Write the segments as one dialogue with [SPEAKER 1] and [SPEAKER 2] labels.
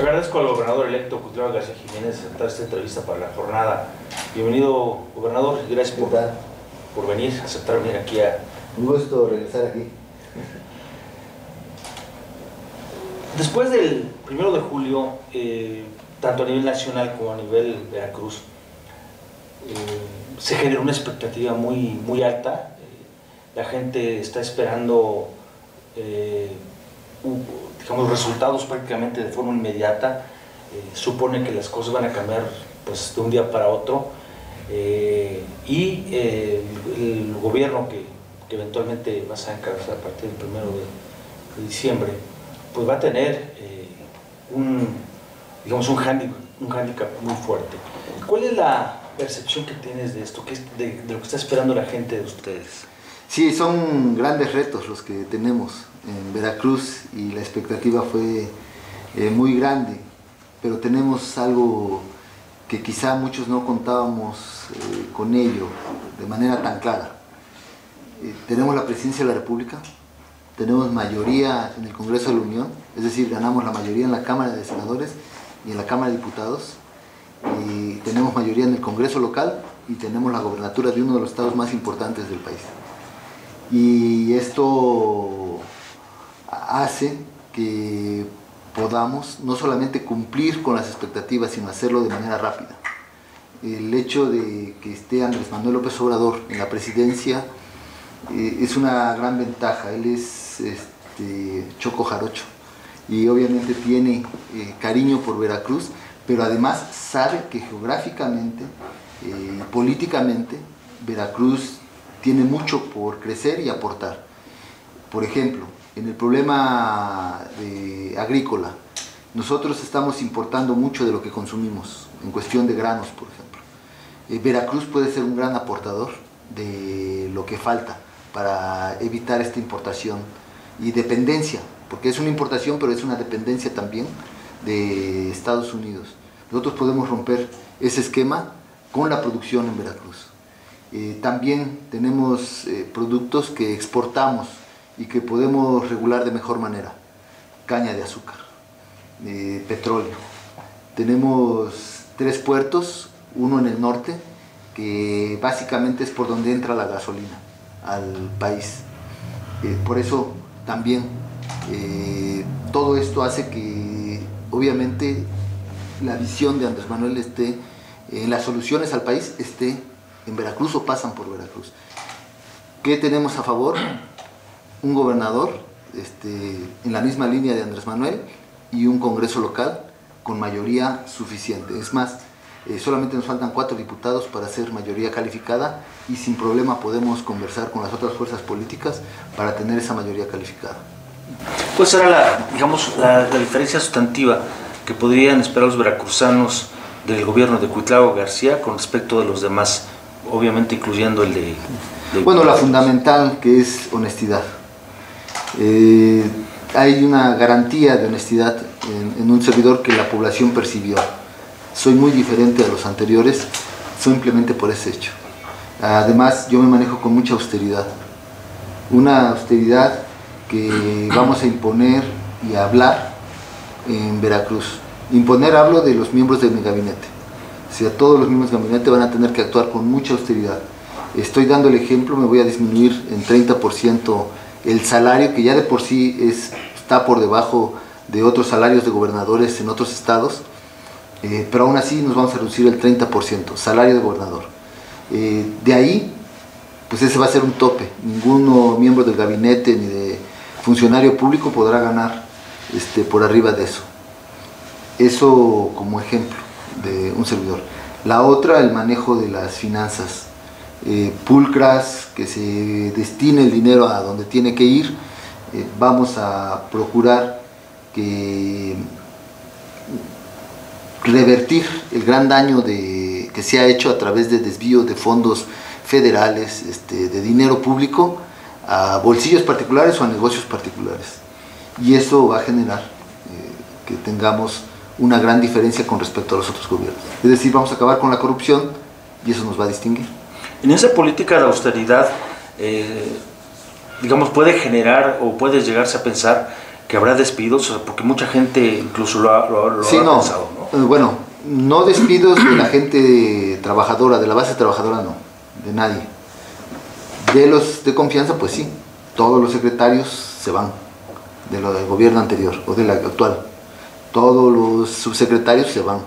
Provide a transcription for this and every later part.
[SPEAKER 1] Le agradezco al gobernador electo Cuitlavo García Jiménez aceptar esta entrevista para la jornada. Bienvenido, gobernador, y gracias por venir, aceptar venir aquí a...
[SPEAKER 2] Un gusto regresar aquí.
[SPEAKER 1] Después del 1 de julio, tanto a nivel nacional como a nivel Veracruz, se generó una expectativa muy alta. La gente está esperando digamos, resultados prácticamente de forma inmediata. Supone que las cosas van a cambiar pues, de un día para otro, y el gobierno que eventualmente vas a encabezar a partir del 1 de diciembre, pues va a tener digamos, un hándicap muy fuerte. ¿Cuál es la percepción que tienes de esto, de lo que está esperando la gente de ustedes?
[SPEAKER 2] Sí, son grandes retos los que tenemos en Veracruz y la expectativa fue muy grande, pero tenemos algo que quizá muchos no contábamos con ello de manera tan clara. Tenemos la presidencia de la República, tenemos mayoría en el Congreso de la Unión, es decir, ganamos la mayoría en la Cámara de Senadores y en la Cámara de Diputados, y tenemos mayoría en el Congreso local y tenemos la gobernatura de uno de los estados más importantes del país. Y esto hace que podamos no solamente cumplir con las expectativas, sino hacerlo de manera rápida. El hecho de que esté Andrés Manuel López Obrador en la presidencia es una gran ventaja. Él es choco jarocho y obviamente tiene cariño por Veracruz, pero además sabe que geográficamente y políticamente Veracruz tiene mucho por crecer y aportar. Por ejemplo, en el problema agrícola, nosotros estamos importando mucho de lo que consumimos, en cuestión de granos, por ejemplo. Veracruz puede ser un gran aportador de lo que falta para evitar esta importación y dependencia, porque es una importación, pero es una dependencia también de Estados Unidos. Nosotros podemos romper ese esquema con la producción en Veracruz. También tenemos productos que exportamos y que podemos regular de mejor manera. Caña de azúcar, petróleo. Tenemos 3 puertos, uno en el norte, que básicamente es por donde entra la gasolina al país. Por eso también todo esto hace que obviamente la visión de Andrés Manuel esté en las soluciones al país, esté en Veracruz o pasan por Veracruz. ¿Qué tenemos a favor? Un gobernador en la misma línea de Andrés Manuel y un Congreso local con mayoría suficiente. Es más, solamente nos faltan 4 diputados para ser mayoría calificada y sin problema podemos conversar con las otras fuerzas políticas para tener esa mayoría calificada.
[SPEAKER 1] ¿Cuál será la diferencia sustantiva que podrían esperar los veracruzanos del gobierno de Cuitlavo García con respecto de los demás, obviamente incluyendo el de
[SPEAKER 2] bueno, la fundamental, que es honestidad. Hay una garantía de honestidad en un servidor que la población percibió. Soy muy diferente a los anteriores simplemente por ese hecho. Además, yo me manejo con mucha austeridad. Una austeridad que vamos a imponer y a hablar en Veracruz. Imponer, hablo de los miembros de mi gabinete. O sea, todos los miembros del gabinete van a tener que actuar con mucha austeridad. Estoy dando el ejemplo, me voy a disminuir en 30% el salario, que ya de por sí está por debajo de otros salarios de gobernadores en otros estados, pero aún así nos vamos a reducir el 30%, salario de gobernador. De ahí, pues ese va a ser un tope. Ningún miembro del gabinete ni de funcionario público podrá ganar por arriba de eso. Eso como ejemplo de un servidor. La otra, el manejo de las finanzas pulcras, que se destine el dinero a donde tiene que ir. Vamos a procurar revertir el gran daño que se ha hecho a través de desvío de fondos federales, de dinero público a bolsillos particulares o a negocios particulares. Y eso va a generar que tengamos una gran diferencia con respecto a los otros gobiernos. Es decir, vamos a acabar con la corrupción y eso nos va a distinguir.
[SPEAKER 1] En esa política de austeridad, digamos, puede generar o puede llegarse a pensar que habrá despidos, o sea, porque mucha gente incluso lo ha
[SPEAKER 2] Sí,
[SPEAKER 1] ha
[SPEAKER 2] no.
[SPEAKER 1] pensado, ¿no?
[SPEAKER 2] Bueno, no despidos de la gente trabajadora, de la base trabajadora no, de nadie. De los de confianza, pues sí, todos los secretarios se van, del gobierno anterior o del actual. Todos los subsecretarios se van,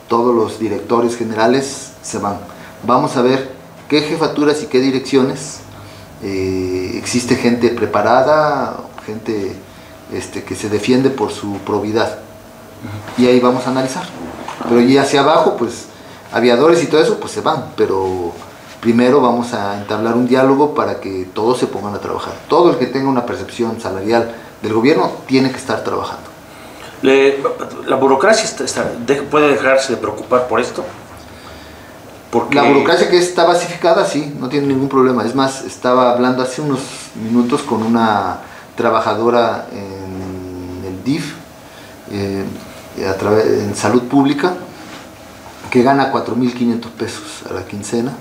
[SPEAKER 2] todos los directores generales se van. Vamos a ver qué jefaturas y qué direcciones. Existe gente preparada, gente que se defiende por su probidad. Y ahí vamos a analizar. Pero y hacia abajo, pues, aviadores y todo eso, pues se van. Pero primero vamos a entablar un diálogo para que todos se pongan a trabajar. Todo el que tenga una percepción salarial del gobierno tiene que estar trabajando.
[SPEAKER 1] ¿La burocracia puede dejarse de preocupar por esto? Porque
[SPEAKER 2] la burocracia que está basificada, sí, no tiene ningún problema. Es más, estaba hablando hace unos minutos con una trabajadora en el DIF, en salud pública, que gana 4.500 pesos a la quincena,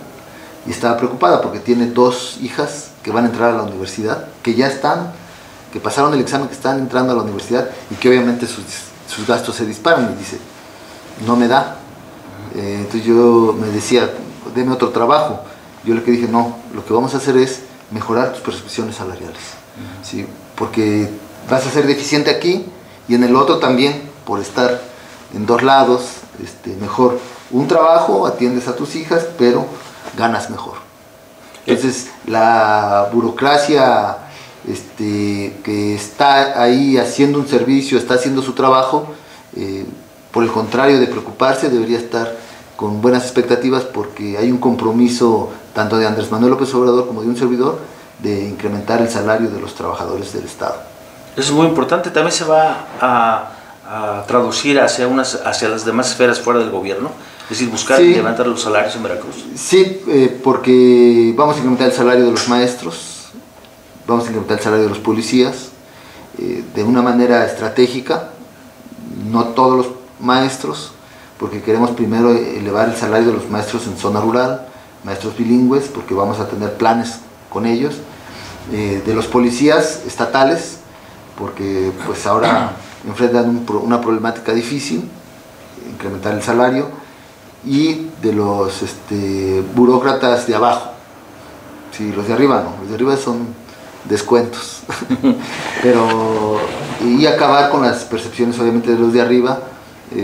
[SPEAKER 2] y estaba preocupada porque tiene 2 hijas que van a entrar a la universidad, que ya están, que pasaron el examen, que están entrando a la universidad, y que obviamente sus gastos se disparan, y dice, no me da. Entonces yo me decía, deme otro trabajo. Yo le dije, no, lo que vamos a hacer es mejorar tus percepciones salariales, ¿sí? Porque vas a ser deficiente aquí y en el otro también, por estar en 2 lados, mejor un trabajo, atiendes a tus hijas, pero ganas mejor. Entonces la burocracia que está ahí haciendo un servicio, está haciendo su trabajo, por el contrario de preocuparse, debería estar con buenas expectativas, porque hay un compromiso tanto de Andrés Manuel López Obrador como de un servidor de incrementar el salario de los trabajadores del Estado.
[SPEAKER 1] Eso es muy importante. También se va a traducir hacia las demás esferas fuera del gobierno, es decir, buscar levantar los salarios en Veracruz.
[SPEAKER 2] Sí, porque vamos a incrementar el salario de los maestros, vamos a incrementar el salario de los policías, de una manera estratégica, no todos los maestros, porque queremos primero elevar el salario de los maestros en zona rural, maestros bilingües, porque vamos a tener planes con ellos, de los policías estatales, porque pues ahora enfrentan una problemática difícil, incrementar el salario, y de los burócratas de abajo. Sí, los de arriba no, los de arriba son descuentos, y acabar con las percepciones obviamente de los de arriba,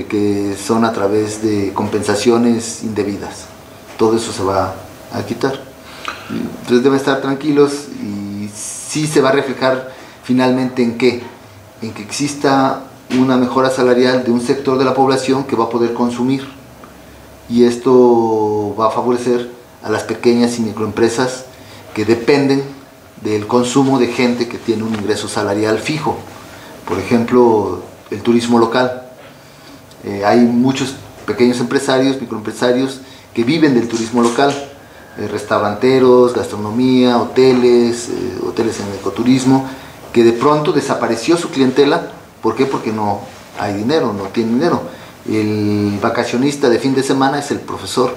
[SPEAKER 2] que son a través de compensaciones indebidas. Todo eso se va a quitar. Entonces deben estar tranquilos, y sí se va a reflejar finalmente en qué, en que exista una mejora salarial de un sector de la población que va a poder consumir, y esto va a favorecer a las pequeñas y microempresas que dependen del consumo de gente que tiene un ingreso salarial fijo. Por ejemplo, el turismo local. Hay muchos pequeños empresarios, microempresarios que viven del turismo local, restauranteros, gastronomía, hoteles en ecoturismo, que de pronto desapareció su clientela. ¿Por qué? Porque no hay dinero, no tienen dinero. El vacacionista de fin de semana es el profesor,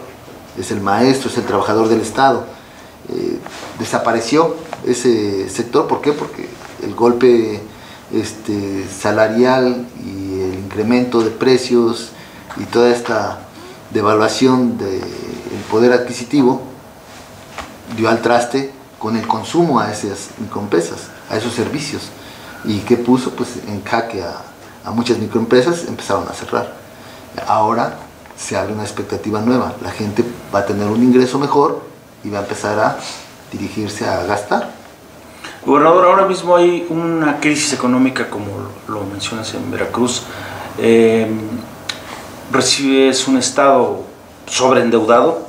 [SPEAKER 2] es el maestro, es el trabajador del Estado. Desapareció ese sector. ¿Por qué? Porque el golpe salarial y el incremento de precios y toda esta devaluación del poder adquisitivo dio al traste con el consumo a esas microempresas, a esos servicios. ¿Y qué puso? Pues en jaque a muchas microempresas, empezaron a cerrar. Ahora se abre una expectativa nueva, la gente va a tener un ingreso mejor y va a empezar a dirigirse a gastar.
[SPEAKER 1] Gobernador, ahora mismo hay una crisis económica, como lo mencionas, en Veracruz. Recibes un estado sobreendeudado,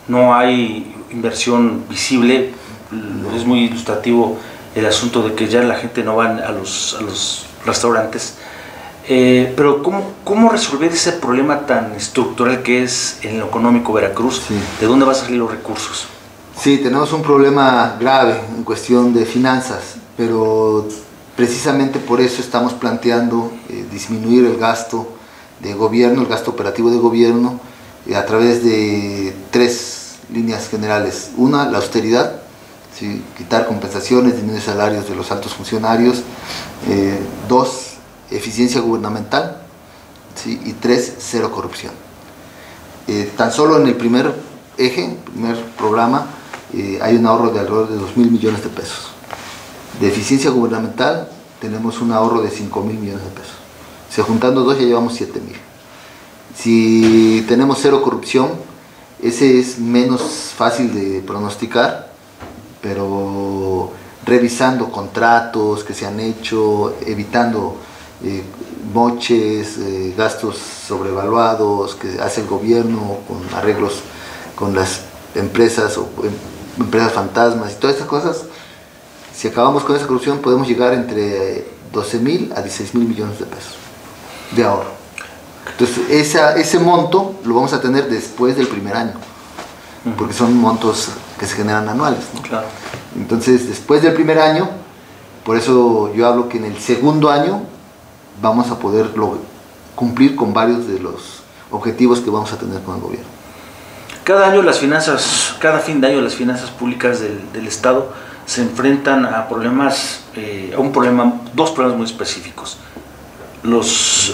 [SPEAKER 1] no hay inversión visible. Es muy ilustrativo el asunto de que ya la gente no va a los restaurantes. Pero ¿cómo resolver ese problema tan estructural que es en lo económico Veracruz?
[SPEAKER 2] Sí.
[SPEAKER 1] ¿De dónde van a salir los recursos?
[SPEAKER 2] Sí, tenemos un problema grave en cuestión de finanzas, pero precisamente por eso estamos planteando disminuir el gasto de gobierno, el gasto operativo de gobierno, a través de 3 líneas generales. Una, la austeridad, ¿sí? Quitar compensaciones, disminuir salarios de los altos funcionarios, 2, eficiencia gubernamental, ¿sí? Y 3, cero corrupción. Tan solo en el primer eje, primer programa, hay un ahorro de alrededor de 2.000 millones de pesos. De eficiencia gubernamental tenemos un ahorro de 5.000 millones de pesos. O sea, juntando dos ya llevamos 7.000. Si tenemos cero corrupción, ese es menos fácil de pronosticar, pero revisando contratos que se han hecho, evitando moches, gastos sobrevaluados que hace el gobierno con arreglos con las empresas o empresas fantasmas y todas estas cosas. Si acabamos con esa corrupción podemos llegar entre 12.000 a 16.000 millones de pesos de ahorro. Entonces ese monto lo vamos a tener después del primer año, porque son montos que se generan anuales, ¿no?
[SPEAKER 1] Claro.
[SPEAKER 2] Entonces después del primer año, por eso yo hablo que en el segundo año vamos a poder cumplir con varios de los objetivos que vamos a tener con el gobierno.
[SPEAKER 1] Cada año cada fin de año las finanzas públicas del Estado se enfrentan a problemas, dos problemas muy específicos. Los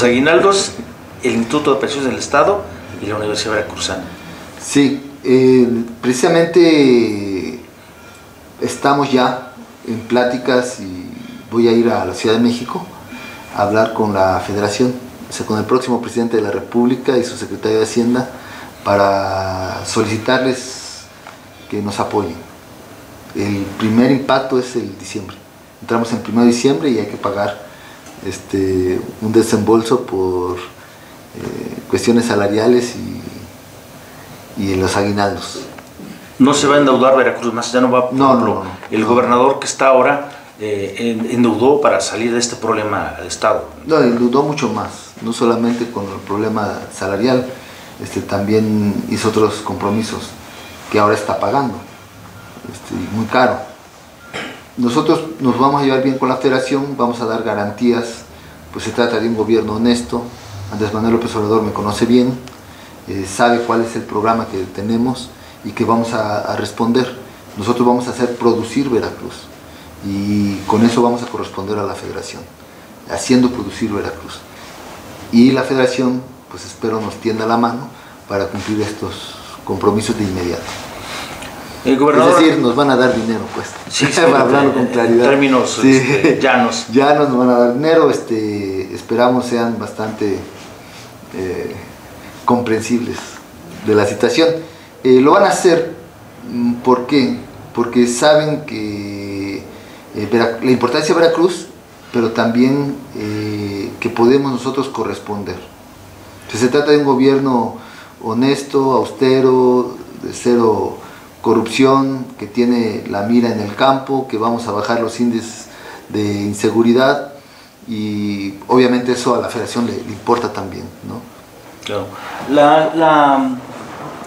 [SPEAKER 1] aguinaldos, el Instituto de Pensiones del Estado y la Universidad Veracruzana.
[SPEAKER 2] Sí, precisamente estamos ya en pláticas y voy a ir a la Ciudad de México a hablar con la Federación, o sea, con el próximo presidente de la República y su secretario de Hacienda para solicitarles que nos apoyen. El primer impacto es el diciembre. Entramos en 1 de diciembre y hay que pagar un desembolso por cuestiones salariales y en los aguinaldos.
[SPEAKER 1] No se va a endeudar Veracruz más, ya no va, por ejemplo,
[SPEAKER 2] no.
[SPEAKER 1] El gobernador que está ahora endeudó para salir de este problema al Estado.
[SPEAKER 2] No, endeudó mucho más, no solamente con el problema salarial, también hizo otros compromisos que ahora está pagando, muy caro. Nosotros nos vamos a llevar bien con la Federación, vamos a dar garantías, pues se trata de un gobierno honesto. Andrés Manuel López Obrador me conoce bien, sabe cuál es el programa que tenemos y que vamos a responder. Nosotros vamos a hacer producir Veracruz y con eso vamos a corresponder a la Federación, haciendo producir Veracruz. Y la Federación, pues espero nos tienda la mano para cumplir estos compromisos de inmediato.
[SPEAKER 1] El gobernador,
[SPEAKER 2] es decir, nos van a dar dinero, pues.
[SPEAKER 1] Sí,
[SPEAKER 2] para hablarlo con claridad.
[SPEAKER 1] En términos llanos.
[SPEAKER 2] Ya nos van a dar dinero, esperamos sean bastante comprensibles de la situación. Lo van a hacer, ¿por qué? Porque saben que la importancia de Veracruz, pero también que podemos nosotros corresponder. Se trata de un gobierno honesto, austero, de cero corrupción, que tiene la mira en el campo, que vamos a bajar los índices de inseguridad y obviamente eso a la Federación le importa también, ¿no?
[SPEAKER 1] Claro.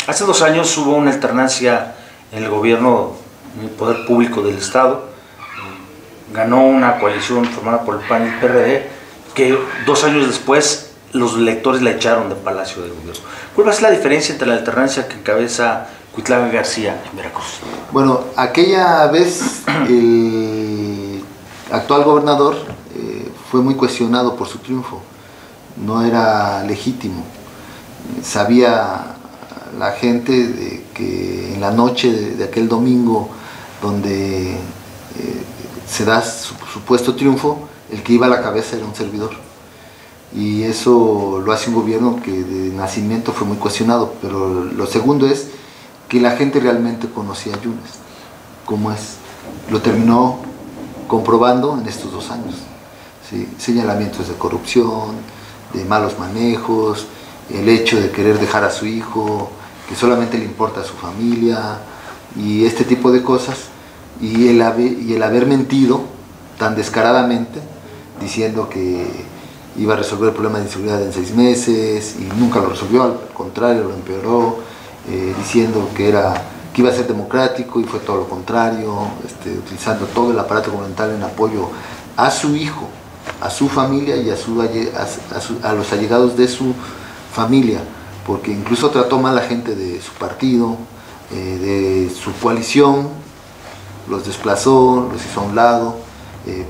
[SPEAKER 1] Hace 2 años hubo una alternancia en el gobierno, en el poder público del Estado. Ganó una coalición formada por el PAN y el PRD, que 2 años después los electores la echaron del Palacio de Gobierno. ¿Cuál va a ser la diferencia entre la alternancia que encabeza Cuitláhuac García en Veracruz?
[SPEAKER 2] Bueno, aquella vez el actual gobernador fue muy cuestionado por su triunfo, no era legítimo. Sabía la gente de que en la noche de aquel domingo donde se da su supuesto triunfo, el que iba a la cabeza era un servidor. Y eso lo hace un gobierno que de nacimiento fue muy cuestionado, pero lo segundo es que la gente realmente conocía a Yunes, como es. Lo terminó comprobando en estos 2 años. ¿Sí? Señalamientos de corrupción, de malos manejos, el hecho de querer dejar a su hijo, que solamente le importa a su familia, y este tipo de cosas, y el haber mentido tan descaradamente, diciendo que iba a resolver el problema de inseguridad en 6 meses, y nunca lo resolvió, al contrario, lo empeoró, diciendo que iba a ser democrático, y fue todo lo contrario, utilizando todo el aparato gubernamental en apoyo a su hijo, a su familia y a los allegados de su familia, porque incluso trató mal a gente de su partido, de su coalición, los desplazó, los hizo a un lado,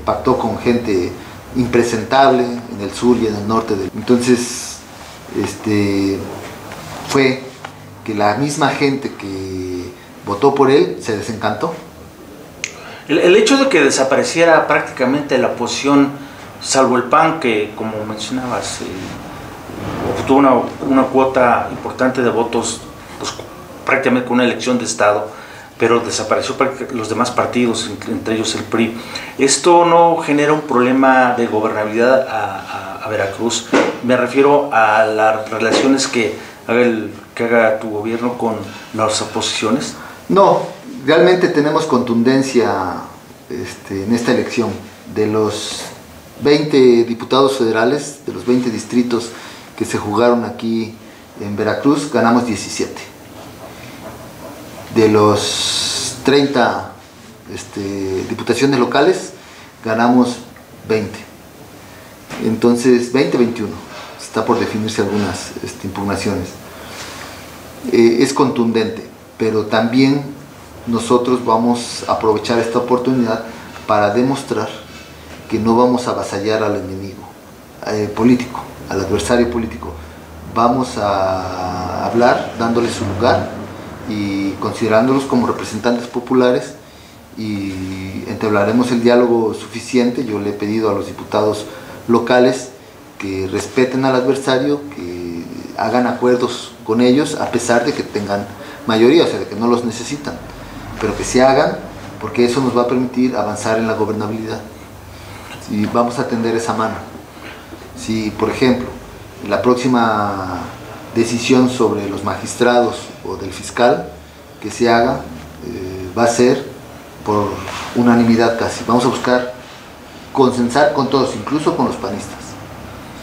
[SPEAKER 2] pactó con gente impresentable en el sur y en el norte. Entonces, fue que la misma gente que votó por él se desencantó.
[SPEAKER 1] El hecho de que desapareciera prácticamente la oposición, salvo el PAN, que como mencionabas, obtuvo una cuota importante de votos, pues, prácticamente con una elección de Estado, pero desapareció los demás partidos, entre ellos el PRI. ¿Esto no genera un problema de gobernabilidad a Veracruz? Me refiero a las relaciones que haga tu gobierno con las oposiciones.
[SPEAKER 2] No, realmente tenemos contundencia en esta elección. De los 20 diputados federales, de los 20 distritos que se jugaron aquí en Veracruz, ganamos 17. De los 30 diputaciones locales, ganamos 20. Entonces, 20-21. Está por definirse algunas impugnaciones. Es contundente, pero también nosotros vamos a aprovechar esta oportunidad para demostrar que no vamos a avasallar al enemigo político, al adversario político. Vamos a hablar dándole su lugar y considerándolos como representantes populares, y entablaremos el diálogo suficiente. Yo le he pedido a los diputados locales que respeten al adversario, que hagan acuerdos con ellos a pesar de que tengan mayoría, o sea, de que no los necesitan, pero que se hagan, porque eso nos va a permitir avanzar en la gobernabilidad. Y vamos a tender esa mano. Si, por ejemplo, la próxima decisión sobre los magistrados o del fiscal que se haga va a ser por unanimidad casi. Vamos a buscar consensar con todos, incluso con los panistas.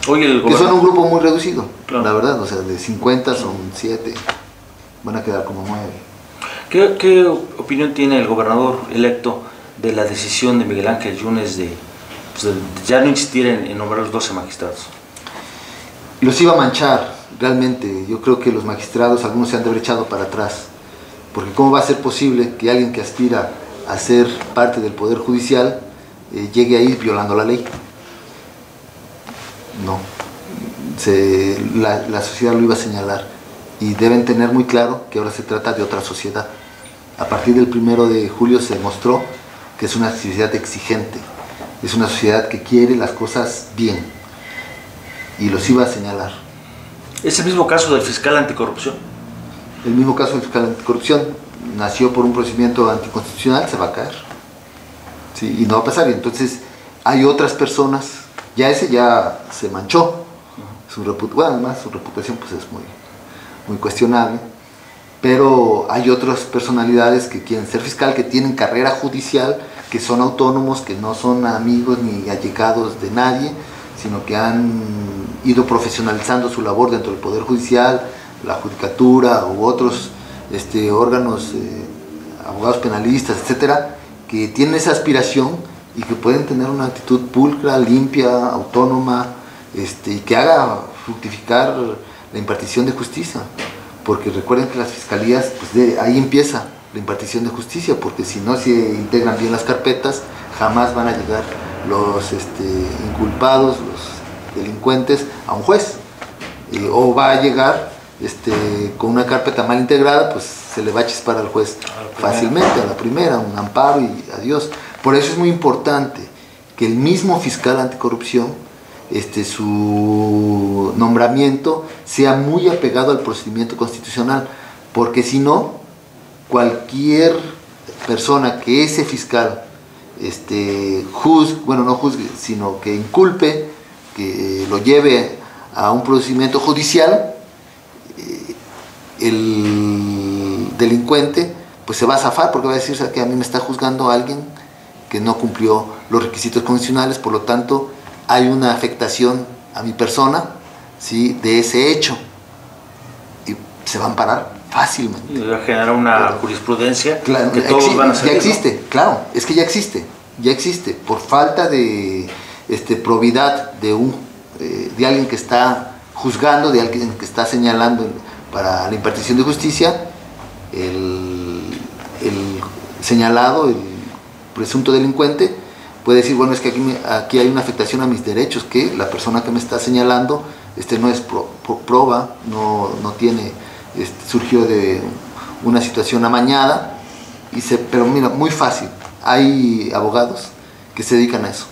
[SPEAKER 1] Oye,
[SPEAKER 2] que son un grupo muy reducido,
[SPEAKER 1] claro,
[SPEAKER 2] la verdad, o sea, de 50 son 7, van a quedar como 9.
[SPEAKER 1] ¿Qué opinión tiene el gobernador electo de la decisión de Miguel Ángel Yunes de ya no insistir en nombrar los 12 magistrados?
[SPEAKER 2] Los iba a manchar, realmente. Yo creo que los magistrados, algunos se han de haber echado para atrás, porque ¿cómo va a ser posible que alguien que aspira a ser parte del Poder Judicial llegue a ir violando la ley? No, la sociedad lo iba a señalar, y deben tener muy claro que ahora se trata de otra sociedad. A partir del 1 de julio se demostró que es una sociedad exigente, es una sociedad que quiere las cosas bien, y los iba a señalar.
[SPEAKER 1] ¿Es el mismo caso del fiscal anticorrupción?
[SPEAKER 2] El mismo caso del fiscal anticorrupción, nació por un procedimiento anticonstitucional, se va a caer, ¿sí? Y no va a pasar. Y entonces hay otras personas, ese ya se manchó, además su reputación pues es muy cuestionable, pero hay otras personalidades que quieren ser fiscal, que tienen carrera judicial, que son autónomos, que no son amigos ni allegados de nadie, sino que han ido profesionalizando su labor dentro del Poder Judicial, la Judicatura u otros órganos, abogados penalistas, etcétera, que tienen esa aspiración y que pueden tener una actitud pulcra, limpia, autónoma, y que haga fructificar la impartición de justicia. Porque recuerden que las fiscalías, pues ahí empieza la impartición de justicia, porque si no se integran bien las carpetas, jamás van a llegar los inculpados, los delincuentes a un juez, o va a llegar con una carpeta mal integrada, pues se le va a chispar al juez fácilmente, a la primera, un amparo y adiós. Por eso es muy importante que el mismo fiscal anticorrupción, su nombramiento sea muy apegado al procedimiento constitucional, porque si no, cualquier persona que ese fiscal no juzgue, sino que inculpe, que lo lleve a un procedimiento judicial, el delincuente pues se va a zafar, porque va a decir que a mí me está juzgando alguien que no cumplió los requisitos constitucionales, por lo tanto hay una afectación a mi persona, ¿sí?, de ese hecho, y se van a amparar fácilmente.
[SPEAKER 1] Y va a generar una jurisprudencia,
[SPEAKER 2] claro,
[SPEAKER 1] que todos van a salir,
[SPEAKER 2] ya existe, ¿no? Claro, es que ya existe, por falta de probidad de alguien que está juzgando, de alguien que está señalando para la impartición de justicia, el señalado, el presunto delincuente, puede decir, bueno, es que aquí hay una afectación a mis derechos, que la persona que me está señalando no es proba, no tiene, surgió de una situación amañada, pero mira, muy fácil, hay abogados que se dedican a eso,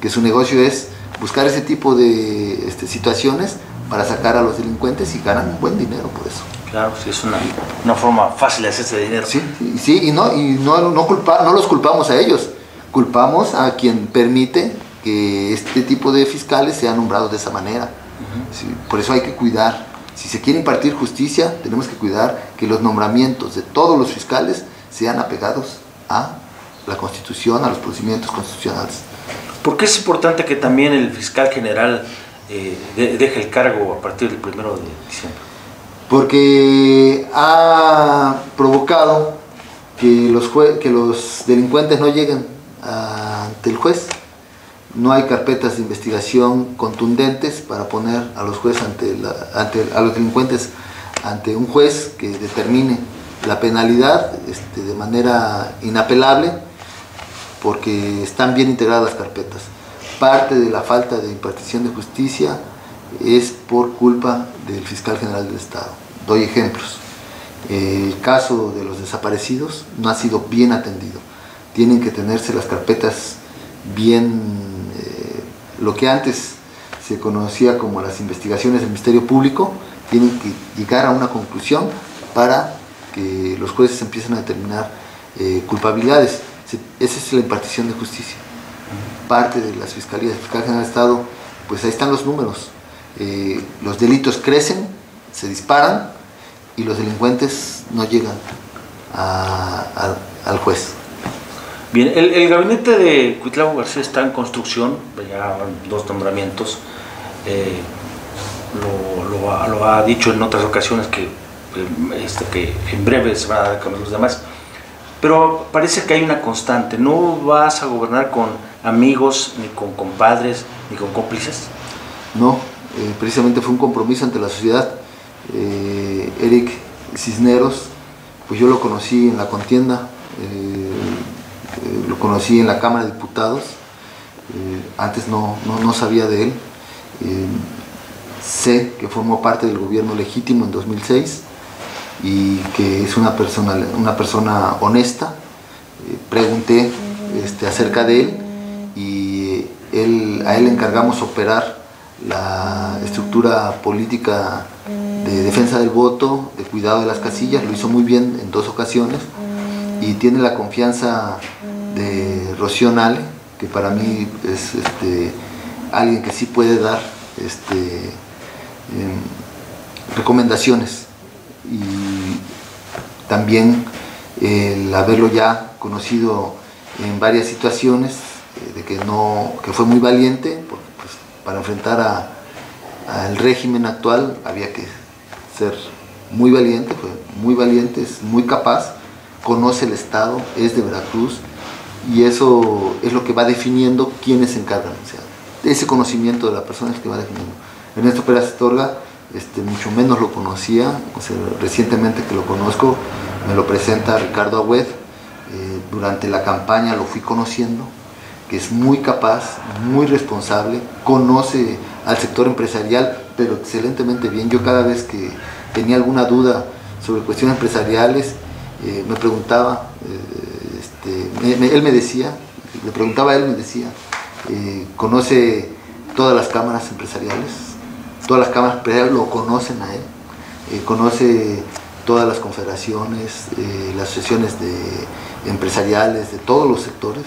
[SPEAKER 2] que su negocio es buscar ese tipo de situaciones para sacar a los delincuentes y ganan un buen dinero por eso.
[SPEAKER 1] Claro, sí, es una forma fácil de hacerse dinero.
[SPEAKER 2] Sí, y no los culpamos a ellos, culpamos a quien permite que este tipo de fiscales sean nombrados de esa manera. Sí, por eso hay que cuidar, si se quiere impartir justicia, tenemos que cuidar que los nombramientos de todos los fiscales sean apegados a la Constitución, a los procedimientos constitucionales.
[SPEAKER 1] ¿Por qué es importante que también el fiscal general deje el cargo a partir del 1 de diciembre?
[SPEAKER 2] Porque ha provocado que los delincuentes no lleguen ante el juez. No hay carpetas de investigación contundentes para poner a los jueces a los delincuentes ante un juez que determine la penalidad de manera inapelable, porque están bien integradas las carpetas. Parte de la falta de impartición de justicia es por culpa del fiscal general del Estado. Doy ejemplos. El caso de los desaparecidos no ha sido bien atendido. Tienen que tenerse las carpetas bien, lo que antes se conocía como las investigaciones del Ministerio Público, tienen que llegar a una conclusión para que los jueces empiecen a determinar culpabilidades. Esa es la impartición de justicia. Parte de las fiscalías, el fiscal general del Estado, pues ahí están los números. Los delitos crecen, se disparan y los delincuentes no llegan al juez.
[SPEAKER 1] Bien, el gabinete de Cuitlavo García está en construcción, ya 2 nombramientos. Lo ha dicho en otras ocasiones que en breve se van a dar a cambiar los demás. Pero parece que hay una constante, ¿no vas a gobernar con amigos, ni con compadres, ni con cómplices?
[SPEAKER 2] No, precisamente fue un compromiso ante la sociedad. Eric Cisneros, pues yo lo conocí en la contienda, lo conocí en la Cámara de Diputados, antes no sabía de él, sé que formó parte del gobierno legítimo en 2006 y que es una persona honesta. Pregunté acerca de él y a él le encargamos operar la estructura política de defensa del voto, de cuidado de las casillas. Lo hizo muy bien en 2 ocasiones y tiene la confianza de Rocío Nale, que para mí es alguien que sí puede dar recomendaciones, y también el haberlo ya conocido en varias situaciones, de que fue muy valiente, porque pues, para enfrentar al régimen actual había que ser muy valiente, fue muy valiente, es muy capaz, conoce el Estado, es de Veracruz, y eso es lo que va definiendo quiénes se encargan. O sea, ese conocimiento de la persona es el que va definiendo. Ernesto Pérez Astorga, mucho menos lo conocía, o sea, recientemente que lo conozco, me lo presenta Ricardo Agüed. Durante la campaña lo fui conociendo, que es muy capaz, muy responsable, conoce al sector empresarial, pero excelentemente bien. Yo cada vez que tenía alguna duda sobre cuestiones empresariales, me preguntaba, él me decía, le preguntaba a él, me decía, conoce todas las cámaras empresariales, todas las cámaras empresariales lo conocen a él, conoce todas las confederaciones, las asociaciones empresariales de todos los sectores,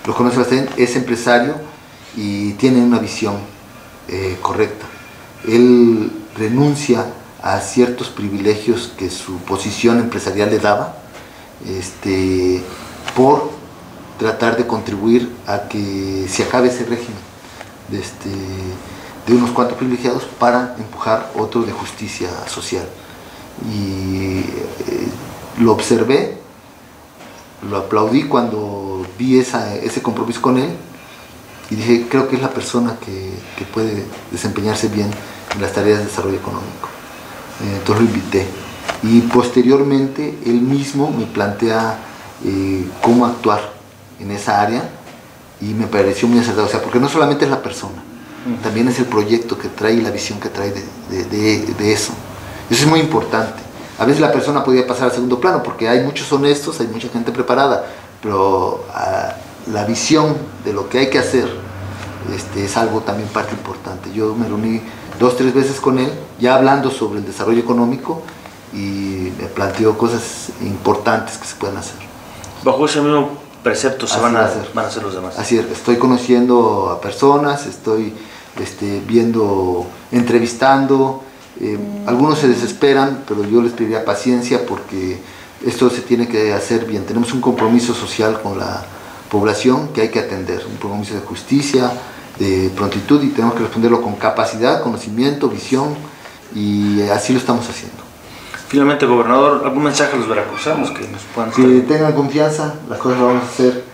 [SPEAKER 2] lo conoce bastante, es empresario y tiene una visión correcta. Él renuncia a ciertos privilegios que su posición empresarial le daba, por tratar de contribuir a que se acabe ese régimen de unos cuantos privilegiados para empujar otro de justicia social. Y lo observé, lo aplaudí cuando vi ese compromiso con él y dije, creo que es la persona que puede desempeñarse bien en las tareas de desarrollo económico. Entonces lo invité y posteriormente él mismo me plantea cómo actuar en esa área, y me pareció muy acertado, o sea, porque no solamente es la persona, también es el proyecto que trae y la visión que trae de eso. Eso es muy importante. A veces la persona podría pasar al segundo plano porque hay muchos honestos, hay mucha gente preparada, pero la visión de lo que hay que hacer es algo también parte importante. Yo me reuní 2 o 3 veces con él, ya hablando sobre el desarrollo económico, y me planteó cosas importantes que se pueden hacer.
[SPEAKER 1] Bajo ese mismo precepto van a hacer los demás.
[SPEAKER 2] Así es, estoy conociendo a personas, estoy viendo, entrevistando. Algunos se desesperan, pero yo les pediría paciencia porque esto se tiene que hacer bien. Tenemos un compromiso social con la población que hay que atender, un compromiso de justicia, de prontitud, y tenemos que responderlo con capacidad, conocimiento, visión, y así lo estamos haciendo.
[SPEAKER 1] Finalmente, gobernador, ¿algún mensaje a los veracruzanos que nos puedan
[SPEAKER 2] que tengan confianza, las cosas las vamos a hacer.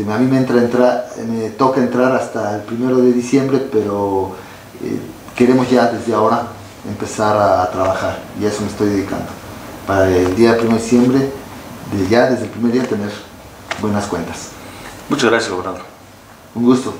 [SPEAKER 2] A mí me toca entrar hasta el 1 de diciembre, pero queremos ya desde ahora empezar a trabajar, y a eso me estoy dedicando. Para el día 1 de diciembre, ya desde el primer día, tener buenas cuentas.
[SPEAKER 1] Muchas gracias, gobernador.
[SPEAKER 2] Un gusto.